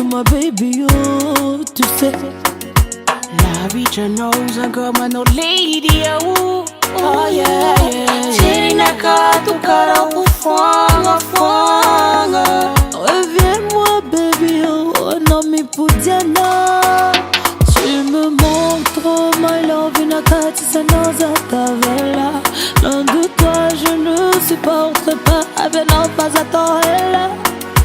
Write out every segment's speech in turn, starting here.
my baby, oh, tu sais. La vie, je n'ose comme un autre lady, oh, oh yeah, yeah. Tinaka, tu cara, ufanga, fanga. Reviens-moi, baby, oh, non, mais pour Diana. Tu me manques trop, my love, une attaque, ça nous a tavela. Loin de toi, je ne supporte pas, avec non, pas à toi, elle.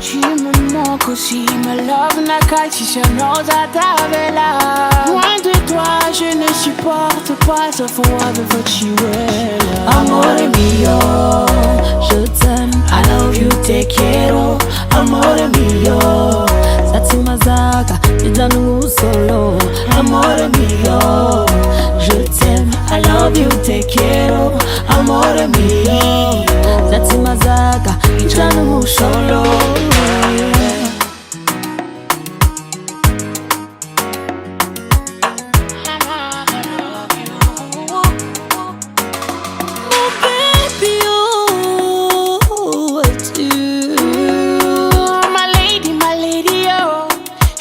Tu me manques aussi, ma love, nakati, ça nous a tavela. Loin de toi, je ne supporte pas, ça faut avec votre chihuahua. Amore mio, je t'aime, I love you, te quiero. Amore mio, Satima Zaka, Idanu solo. Amore mio, je t'aime, I love you, te quiero. Amore mio, Satima Zaka, Idanu solo.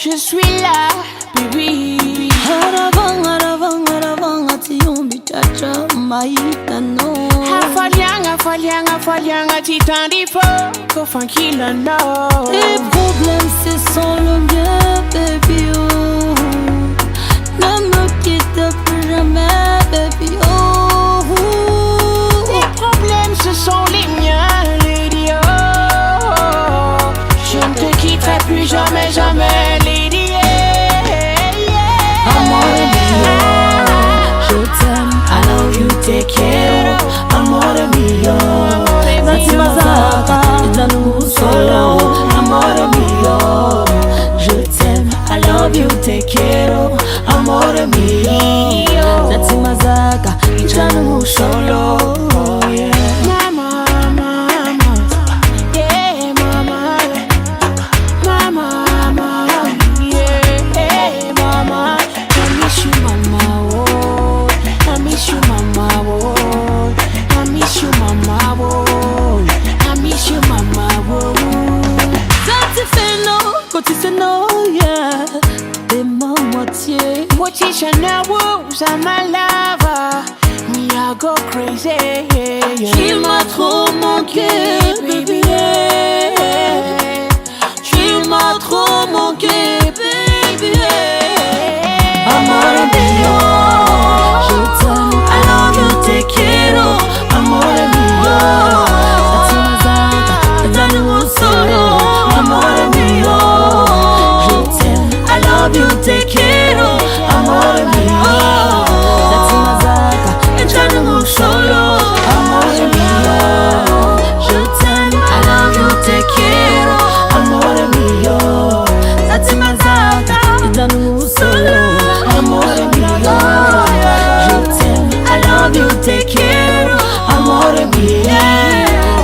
Je suis là, baby. Haravang, atiyumbi chacha, maitano. Afalianga, titan d'ifo, kofakila no. Tes problèmes, ce sont le mien, baby, oh. Ne me quitte plus jamais, baby, oh. Tes problèmes, ce sont les miens, lady, oh. Je ne te quitterai plus jamais, jamais, lady, Amore mio, je t'aime, I love you, te quiero. Amore mio, Satima Zaka, Idanu solo. Amore mio, je t'aime, I love you, te quiero. Amore mio, Satima Zaka, Idanu solo. Yeah. Tu sais non, yeah, t'es ma moitié. Moitié Chanel Woos, I'm my lover. Me, I go crazy, yeah, yeah. Tu m'as trop manqué, baby, yeah. Tu m'as trop manqué, baby, yeah. Amore mio, je t'aime, I love you, te quiero. Amore mio, Satima Zaka, Idanu solo. Amore mio, te quiero, amore mio. Satima Zaka, Idanu solo. Amore mio, je t'aime, I love you, te quiero. Amore mio, Satima Zaka, Idanu solo. Amore mio, je t'aime, I love you, te quiero. Amore mio,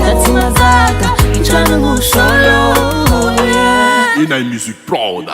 Satima Zaka, Idanu solo. In a music proud.